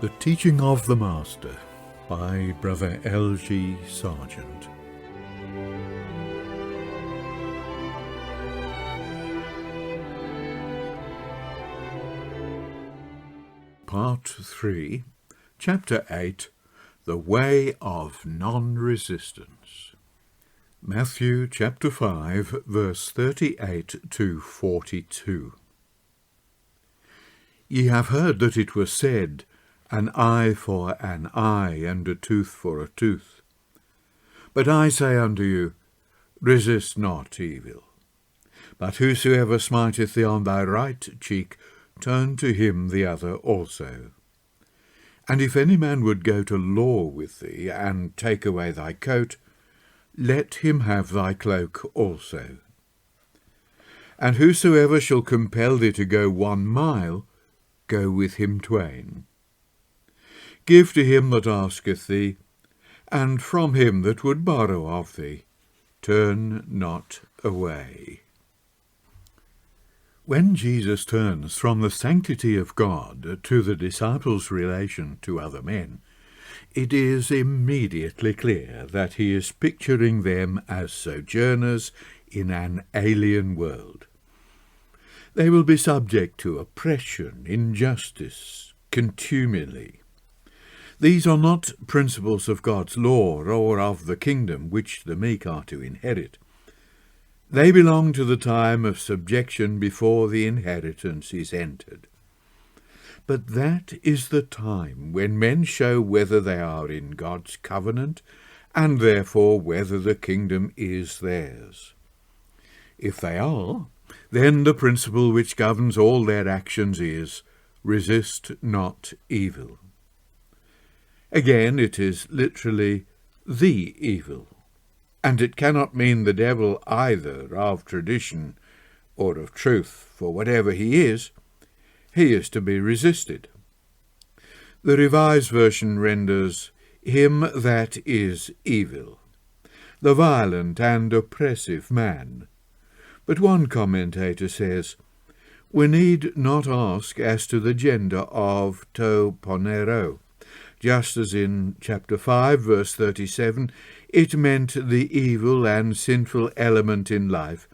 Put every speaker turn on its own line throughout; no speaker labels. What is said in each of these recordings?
The Teaching of the Master by Brother L G Sargent. Part 3, Chapter 8, The Way of Non-Resistance. Matthew chapter 5, verse 38 to 42. Ye have heard that it was said, an eye for an eye, and a tooth for a tooth. But I say unto you, resist not evil. But whosoever smiteth thee on thy right cheek, turn to him the other also. And if any man would go to law with thee, and take away thy coat, let him have thy cloak also. And whosoever shall compel thee to go 1 mile, go with him 2. Give to him that asketh thee, and from him that would borrow of thee, turn not away. When Jesus turns from the sanctity of God to the disciples' relation to other men, it is immediately clear that he is picturing them as sojourners in an alien world. They will be subject to oppression, injustice, contumely. These are not principles of God's law or of the kingdom which the meek are to inherit. They belong to the time of subjection before the inheritance is entered. But that is the time when men show whether they are in God's covenant, and therefore whether the kingdom is theirs. If they are, then the principle which governs all their actions is, resist not evil. Again, it is literally the evil, and it cannot mean the devil either of tradition or of truth, for whatever he is to be resisted. The Revised Version renders him that is evil, the violent and oppressive man. But one commentator says, we need not ask as to the gender of to ponero. Just as in chapter 5, verse 37, it meant the evil and sinful element in life,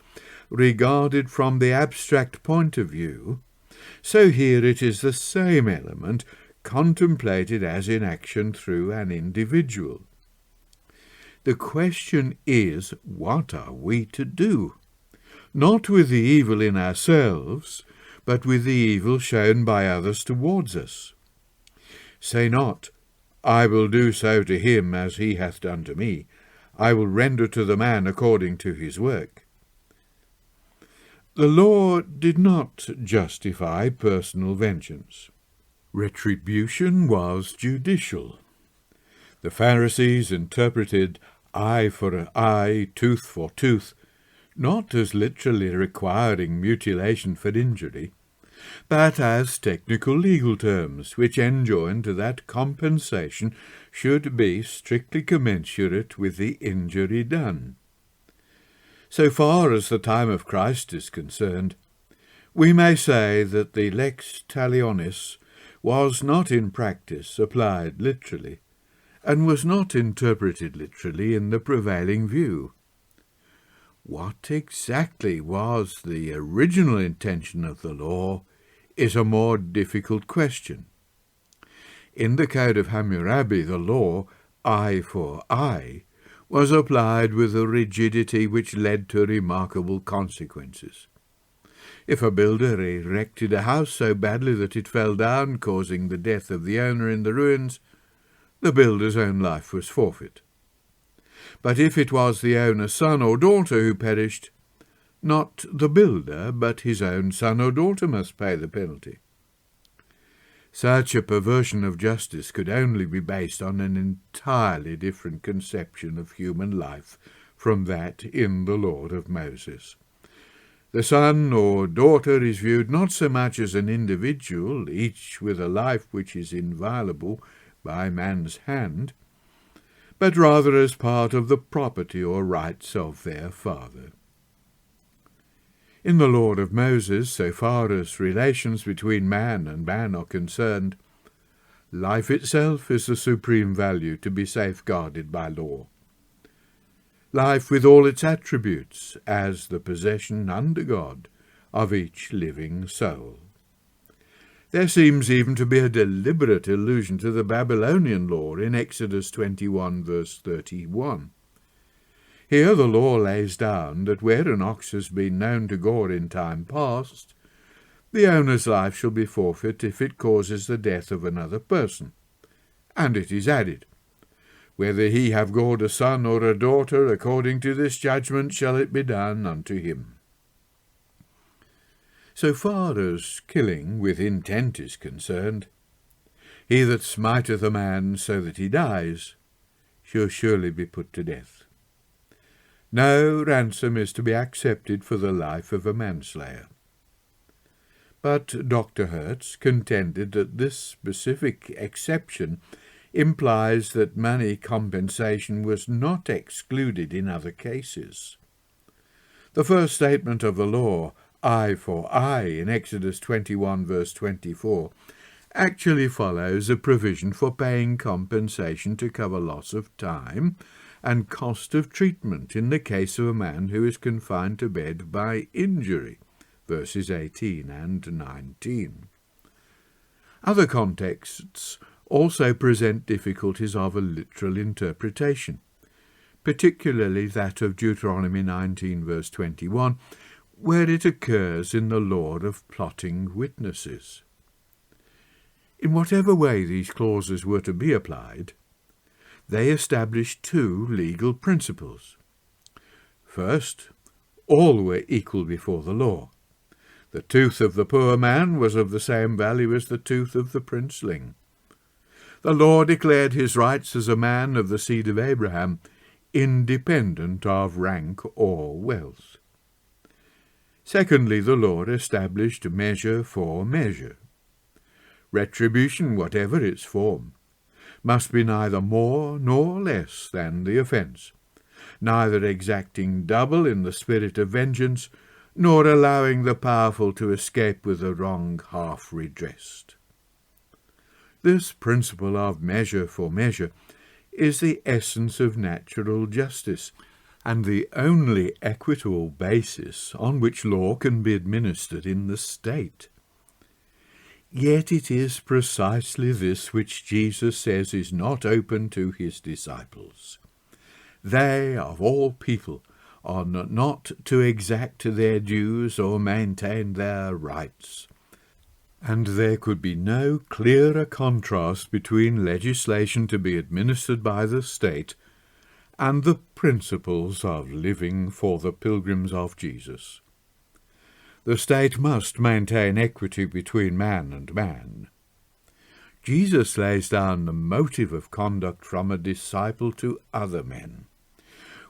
regarded from the abstract point of view, so here it is the same element, contemplated as in action through an individual. The question is, what are we to do? Not with the evil in ourselves, but with the evil shown by others towards us. Say not, I will do so to him as he hath done to me. I will render to the man according to his work. The law did not justify personal vengeance. Retribution was judicial. The Pharisees interpreted eye for an eye, tooth for tooth, not as literally requiring mutilation for injury, but as technical legal terms which enjoin to that compensation should be strictly commensurate with the injury done. So far as the time of Christ is concerned, we may say that the lex talionis was not in practice applied literally, and was not interpreted literally in the prevailing view. What exactly was the original intention of the law is a more difficult question. In the Code of Hammurabi, the law, eye for eye, was applied with a rigidity which led to remarkable consequences. If a builder erected a house so badly that it fell down, causing the death of the owner in the ruins, the builder's own life was forfeit. But if it was the owner's son or daughter who perished, not the builder, but his own son or daughter must pay the penalty. Such a perversion of justice could only be based on an entirely different conception of human life from that in the law of Moses. The son or daughter is viewed not so much as an individual, each with a life which is inviolable by man's hand, but rather as part of the property or rights of their father. In the law of Moses, so far as relations between man and man are concerned, Life itself is the supreme value to be safeguarded by law. Life with all its attributes as the possession under God of each living soul. There seems even to be a deliberate allusion to the Babylonian law in Exodus 21, verse 31. Here the law lays down that where an ox has been known to gore in time past, the owner's life shall be forfeit if it causes the death of another person. And it is added, whether he have gored a son or a daughter, according to this judgment shall it be done unto him. So far as killing with intent is concerned, he that smiteth a man so that he dies shall surely be put to death. No ransom is to be accepted for the life of a manslayer. But Dr. Hertz contended that this specific exception implies that money compensation was not excluded in other cases. The first statement of the law, eye for eye, in Exodus 21, verse 24, actually follows a provision for paying compensation to cover loss of time and cost of treatment in the case of a man who is confined to bed by injury, verses 18 and 19. Other contexts also present difficulties of a literal interpretation, particularly that of Deuteronomy 19, verse 21, where it occurs in the law of plotting witnesses. In whatever way these clauses were to be applied, they established two legal principles. First, all were equal before the law. The tooth of the poor man was of the same value as the tooth of the princeling. The law declared his rights as a man of the seed of Abraham, independent of rank or wealth. Secondly, the law established measure for measure. Retribution, whatever its form, must be neither more nor less than the offence, neither exacting double in the spirit of vengeance, nor allowing the powerful to escape with the wrong half redressed. This principle of measure for measure is the essence of natural justice, and the only equitable basis on which law can be administered in the state. Yet it is precisely this which Jesus says is not open to his disciples. They, of all people, are not to exact their dues or maintain their rights. And there could be no clearer contrast between legislation to be administered by the state and the principles of living for the pilgrims of Jesus. The state must maintain equity between man and man. Jesus lays down the motive of conduct from a disciple to other men.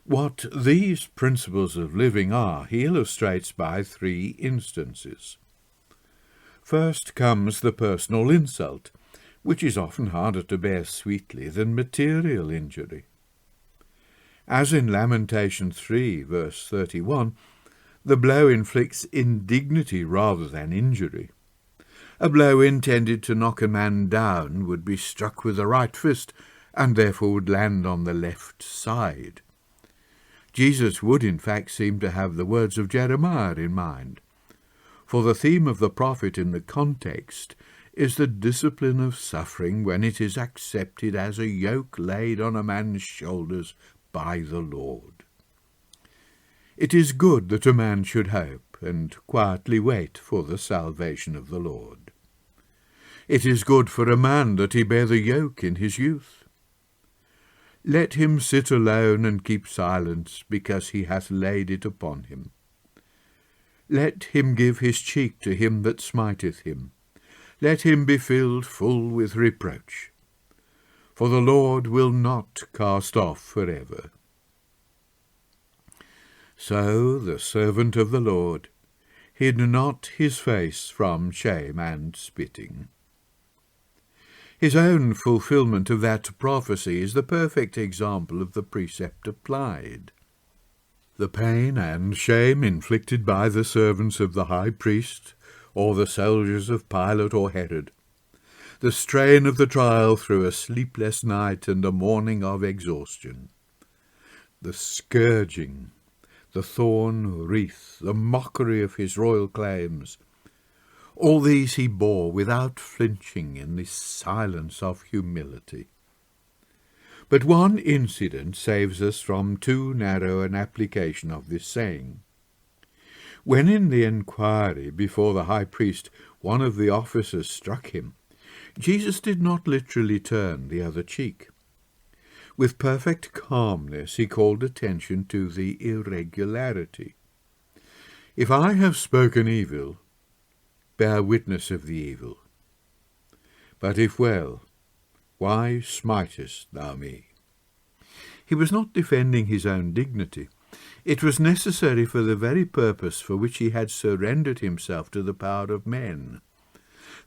What these principles of living are, he illustrates by three instances. First comes the personal insult, which is often harder to bear sweetly than material injury. As in Lamentation 3, verse 31, the blow inflicts indignity rather than injury. A blow intended to knock a man down would be struck with the right fist, and therefore would land on the left side. Jesus would in fact seem to have the words of Jeremiah in mind, for the theme of the prophet in the context is the discipline of suffering when it is accepted as a yoke laid on a man's shoulders by the Lord. It is good that a man should hope and quietly wait for the salvation of the Lord. It is good for a man that he bear the yoke in his youth. Let him sit alone and keep silence, because he hath laid it upon him. Let him give his cheek to him that smiteth him. Let him be filled full with reproach. For the Lord will not cast off forever. So the servant of the Lord hid not his face from shame and spitting. His own fulfilment of that prophecy is the perfect example of the precept applied. The pain and shame inflicted by the servants of the high priest, or the soldiers of Pilate or Herod, the strain of the trial through a sleepless night and a morning of exhaustion, the scourging, the thorn wreath, the mockery of his royal claims, all these he bore without flinching in the silence of humility. But one incident saves us from too narrow an application of this saying. When in the inquiry before the high priest one of the officers struck him, Jesus did not literally turn the other cheek. With perfect calmness he called attention to the irregularity. "If I have spoken evil, bear witness of the evil. But if well, why smitest thou me?" He was not defending his own dignity. It was necessary for the very purpose for which he had surrendered himself to the power of men,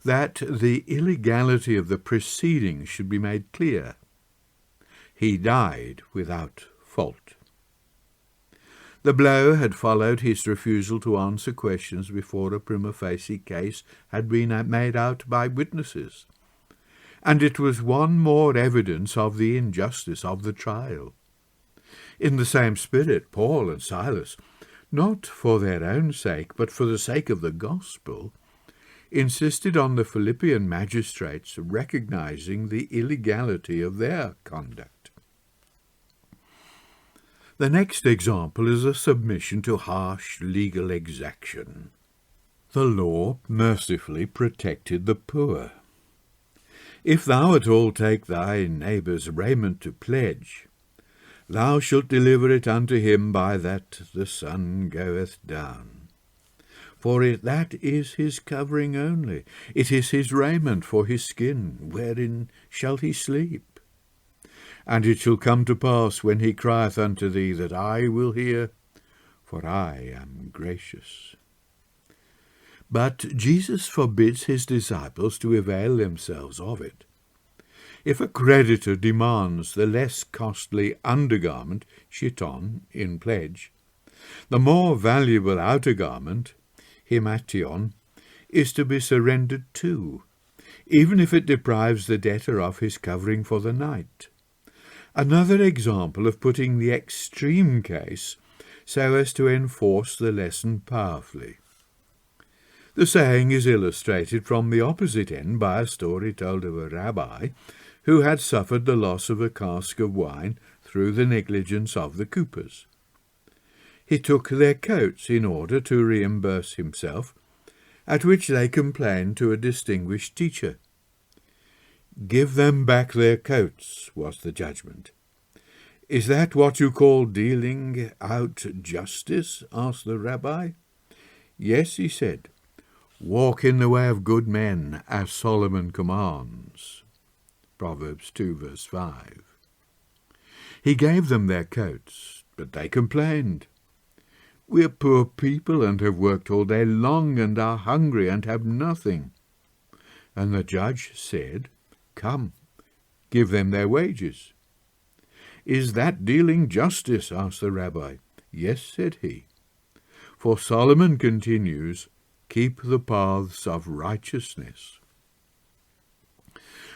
that the illegality of the proceedings should be made clear. He died without fault. The blow had followed his refusal to answer questions before a prima facie case had been made out by witnesses, and it was one more evidence of the injustice of the trial. In the same spirit, Paul and Silas, not for their own sake, but for the sake of the gospel, insisted on the Philippian magistrates recognizing the illegality of their conduct. The next example is a submission to harsh legal exaction. The law mercifully protected the poor. "If thou at all take thy neighbour's raiment to pledge, thou shalt deliver it unto him by that the sun goeth down. For that is his covering only, it is his raiment for his skin, wherein shall he sleep? And it shall come to pass, when he crieth unto thee, that I will hear, for I am gracious." But Jesus forbids his disciples to avail themselves of it. If a creditor demands the less costly undergarment, chiton, in pledge, the more valuable outer garment, himation, is to be surrendered too, even if it deprives the debtor of his covering for the night. Another example of putting the extreme case so as to enforce the lesson powerfully. The saying is illustrated from the opposite end by a story told of a rabbi who had suffered the loss of a cask of wine through the negligence of the coopers. He took their coats in order to reimburse himself, at which they complained to a distinguished teacher. "Give them back their coats," was the judgment. "Is that what you call dealing out justice?" asked the rabbi. "Yes," he said. "Walk in the way of good men, as Solomon commands." Proverbs 2, verse 5. He gave them their coats, but they complained. "We are poor people and have worked all day long and are hungry and have nothing." And the judge said, "Come, give them their wages." "Is that dealing justice?" asked the rabbi. "Yes," said he. "For Solomon continues, keep the paths of righteousness."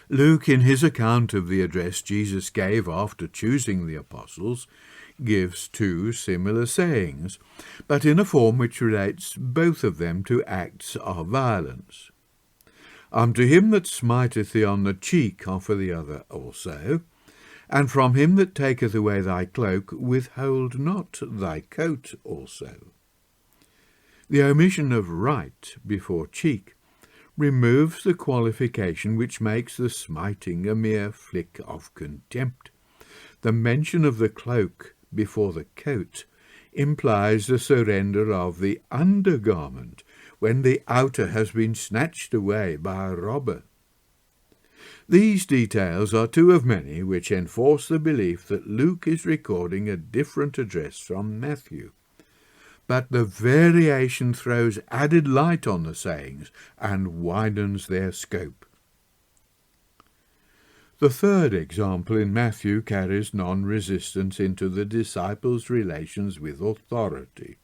Luke, in his account of the address Jesus gave after choosing the apostles, gives two similar sayings, but in a form which relates both of them to acts of violence. "Unto him that smiteth thee on the cheek offer the other also, and from him that taketh away thy cloak withhold not thy coat also." The omission of right before cheek removes the qualification which makes the smiting a mere flick of contempt. The mention of the cloak before the coat implies the surrender of the undergarment when the outer has been snatched away by a robber. These details are two of many which enforce the belief that Luke is recording a different address from Matthew. But the variation throws added light on the sayings and widens their scope. The third example in Matthew carries non-resistance into the disciples' relations with authority.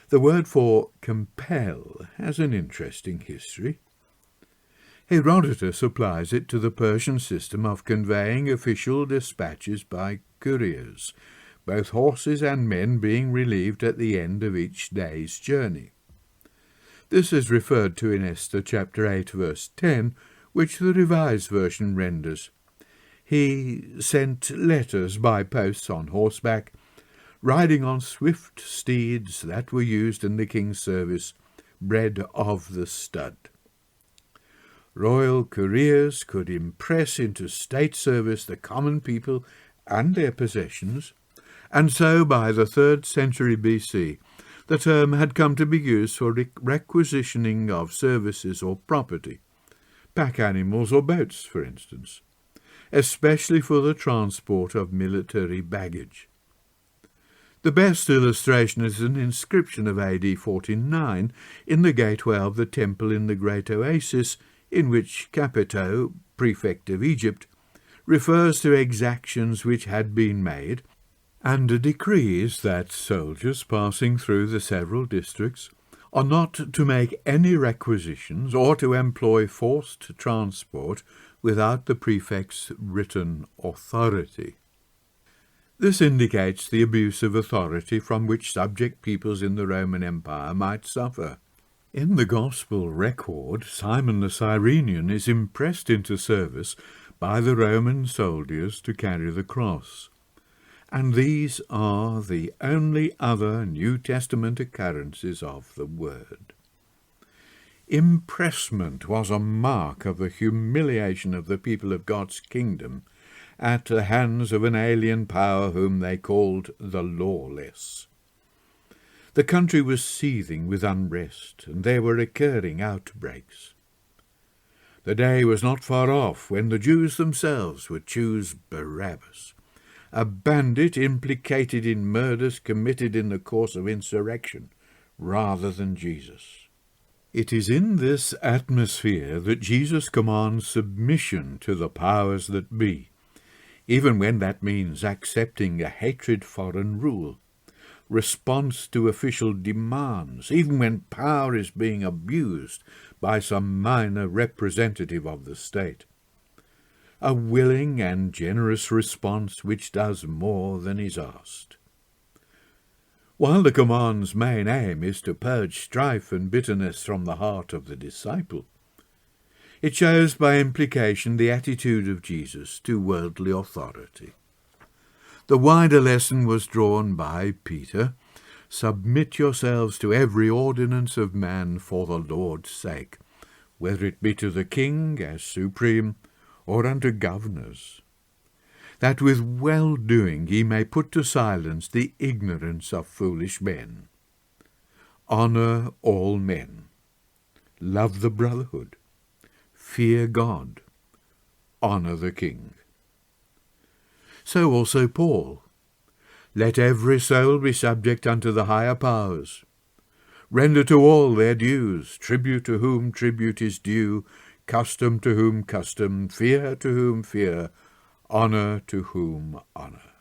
The word for compel has an interesting history. Herodotus applies it to the Persian system of conveying official dispatches by couriers, both horses and men being relieved at the end of each day's journey. This is referred to in Esther chapter 8, verse 10, which the Revised Version renders, "He sent letters by posts on horseback, riding on swift steeds that were used in the king's service, bred of the stud." Royal couriers could impress into state service the common people and their possessions, and so by the 3rd century BC the term had come to be used for requisitioning of services or property, pack animals or boats, for instance, especially for the transport of military baggage. The best illustration is an inscription of AD 49 in the gateway of the temple in the Great Oasis, in which Capito, prefect of Egypt, refers to exactions which had been made, and decrees that soldiers passing through the several districts are not to make any requisitions or to employ forced transport without the prefect's written authority. This indicates the abuse of authority from which subject peoples in the Roman Empire might suffer. In the Gospel record, Simon the Cyrenian is impressed into service by the Roman soldiers to carry the cross, and these are the only other New Testament occurrences of the word. Impressment was a mark of the humiliation of the people of God's kingdom at the hands of an alien power whom they called the lawless. The country was seething with unrest, and there were recurring outbreaks. The day was not far off when the Jews themselves would choose Barabbas, a bandit implicated in murders committed in the course of insurrection, rather than Jesus. It is in this atmosphere that Jesus commands submission to the powers that be, even when that means accepting a hatred foreign rule, response to official demands, even when power is being abused by some minor representative of the state. A willing and generous response which does more than is asked. While the command's main aim is to purge strife and bitterness from the heart of the disciple, it shows by implication the attitude of Jesus to worldly authority. The wider lesson was drawn by Peter, "Submit yourselves to every ordinance of man for the Lord's sake, whether it be to the king as supreme, or unto governors, that with well-doing ye may put to silence the ignorance of foolish men. Honour all men, love the brotherhood, fear God, honour the king." So also Paul, "Let every soul be subject unto the higher powers. Render to all their dues, tribute to whom tribute is due, custom to whom custom, fear to whom fear, honour to whom honour."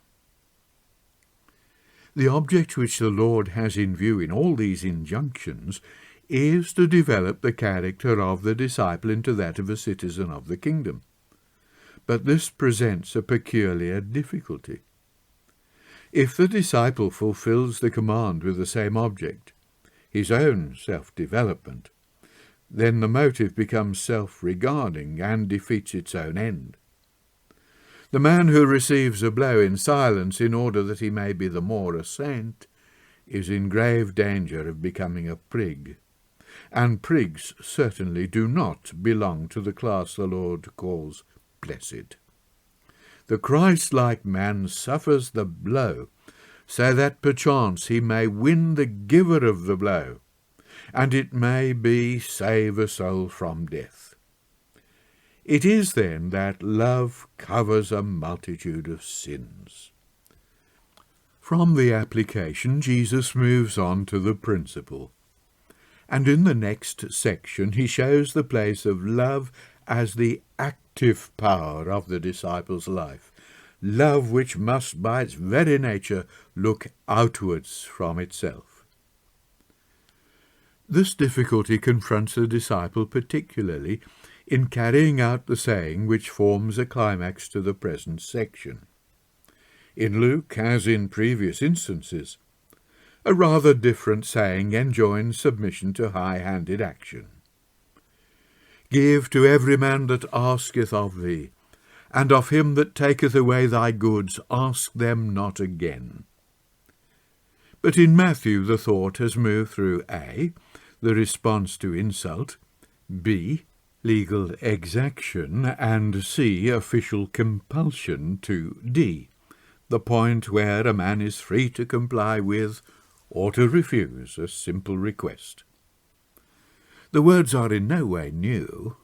The object which the Lord has in view in all these injunctions is to develop the character of the disciple into that of a citizen of the kingdom. But this presents a peculiar difficulty. If the disciple fulfills the command with the same object, his own self-development, then the motive becomes self-regarding and defeats its own end. The man who receives a blow in silence in order that he may be the more a saint is in grave danger of becoming a prig, and prigs certainly do not belong to the class the Lord calls blessed. The Christ-like man suffers the blow, so that perchance he may win the giver of the blow, and it may be save a soul from death. It is then that love covers a multitude of sins. From the application, Jesus moves on to the principle, and in the next section he shows the place of love as the active power of the disciple's life, love which must by its very nature look outwards from itself. This difficulty confronts the disciple particularly in carrying out the saying which forms a climax to the present section. In Luke, as in previous instances, a rather different saying enjoins submission to high-handed action. Give to every man that asketh of thee, and of him that taketh away thy goods ask them not again. But in Matthew the thought has moved through A, the response to insult, B, legal exaction, and C, official compulsion, to D, the point where a man is free to comply with or to refuse a simple request. The words are in no way new.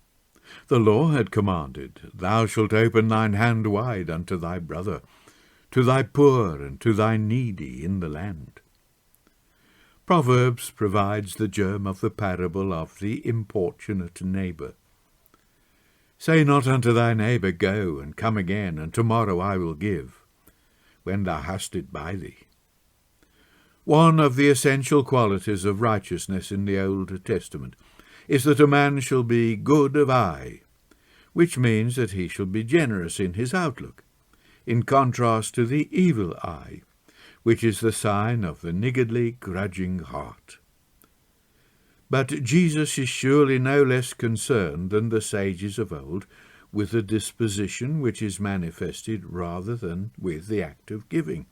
The law had commanded, Thou shalt open thine hand wide unto thy brother, to thy poor and to thy needy in the land. Proverbs provides the germ of the parable of the importunate neighbour. Say not unto thy neighbour, Go, and come again, and tomorrow I will give, when thou hast it by thee. One of the essential qualities of righteousness in the Old Testament is that a man shall be good of eye, which means that he shall be generous in his outlook, in contrast to the evil eye, which is the sign of the niggardly, grudging heart. But Jesus is surely no less concerned than the sages of old with the disposition which is manifested rather than with the act of giving.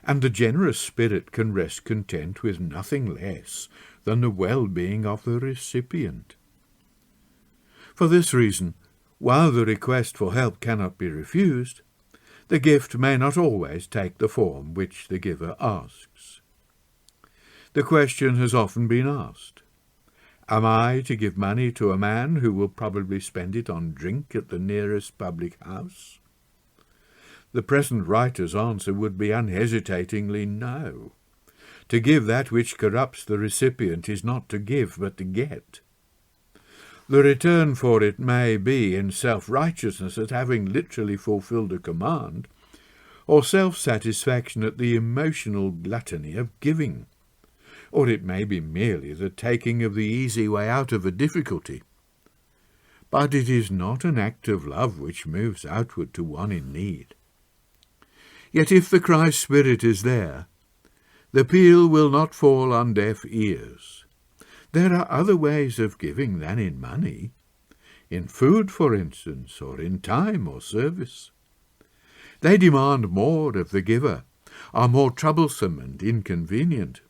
And the generous spirit can rest content with nothing less than the well-being of the recipient. For this reason, while the request for help cannot be refused, the gift may not always take the form which the giver asks. The question has often been asked, Am I to give money to a man who will probably spend it on drink at the nearest public house? The present writer's answer would be unhesitatingly no. To give that which corrupts the recipient is not to give, but to get. The return for it may be in self-righteousness at having literally fulfilled a command, or self-satisfaction at the emotional gluttony of giving, or it may be merely the taking of the easy way out of a difficulty. But it is not an act of love which moves outward to one in need. Yet if the Christ spirit is there, the appeal will not fall on deaf ears. There are other ways of giving than in money, in food, for instance, or in time or service. They demand more of the giver, are more troublesome and inconvenient,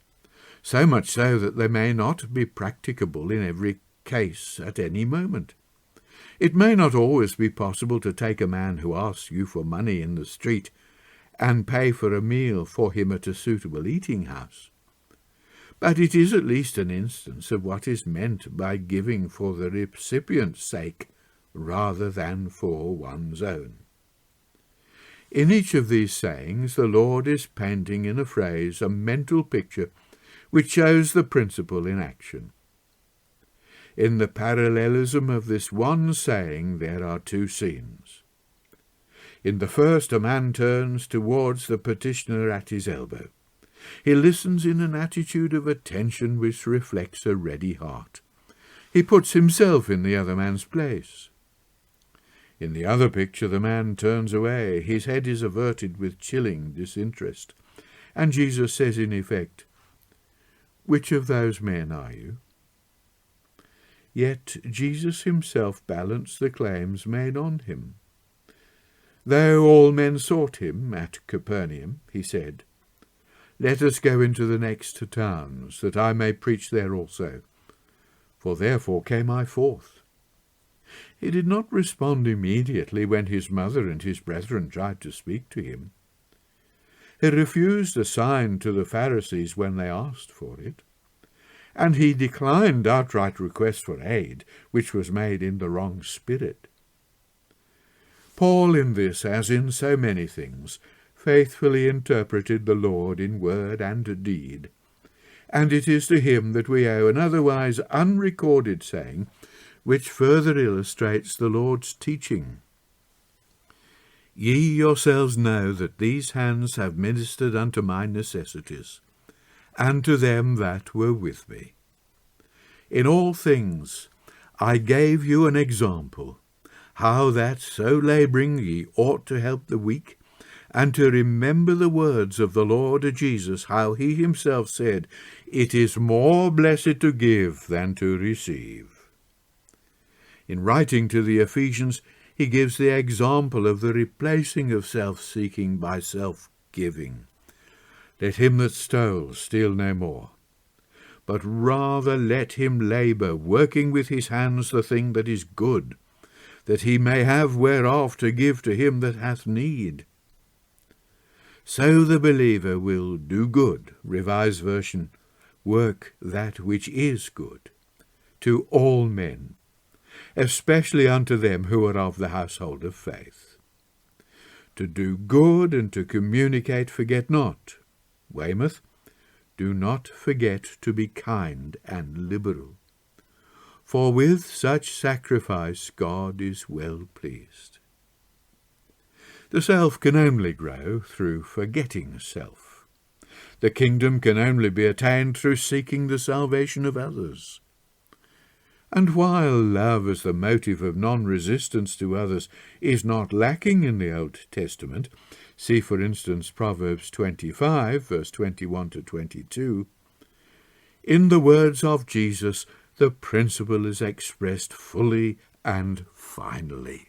so much so that they may not be practicable in every case at any moment. It may not always be possible to take a man who asks you for money in the street and pay for a meal for him at a suitable eating-house. But it is at least an instance of what is meant by giving for the recipient's sake rather than for one's own. In each of these sayings the Lord is painting in a phrase a mental picture which shows the principle in action. In the parallelism of this one saying there are two scenes. In the first, a man turns towards the petitioner at his elbow. He listens in an attitude of attention which reflects a ready heart. He puts himself in the other man's place. In the other picture, the man turns away. His head is averted with chilling disinterest. And Jesus says in effect, Which of those men are you? Yet Jesus himself balanced the claims made on him. Though all men sought him at Capernaum, he said, Let us go into the next towns, that I may preach there also. For therefore came I forth. He did not respond immediately when his mother and his brethren tried to speak to him. He refused a sign to the Pharisees when they asked for it, and he declined outright requests for aid, which was made in the wrong spirit. Paul, in this, as in so many things, faithfully interpreted the Lord in word and deed, and it is to him that we owe an otherwise unrecorded saying, which further illustrates the Lord's teaching. Ye yourselves know that these hands have ministered unto my necessities, and to them that were with me. In all things I gave you an example, how that so labouring ye ought to help the weak, and to remember the words of the Lord Jesus, how he himself said, It is more blessed to give than to receive. In writing to the Ephesians, he gives the example of the replacing of self-seeking by self-giving. Let him that stole steal no more, but rather let him labour, working with his hands the thing that is good, that he may have whereof to give to him that hath need. So the believer will do good, Revised Version, work that which is good, to all men, especially unto them who are of the household of faith. To do good and to communicate forget not. Weymouth, do not forget to be kind and liberal, for with such sacrifice God is well pleased. The self can only grow through forgetting self. The kingdom can only be attained through seeking the salvation of others. And while love as the motive of non-resistance to others is not lacking in the Old Testament, see for instance Proverbs 25, verse 21 to 22, in the words of Jesus the principle is expressed fully and finally.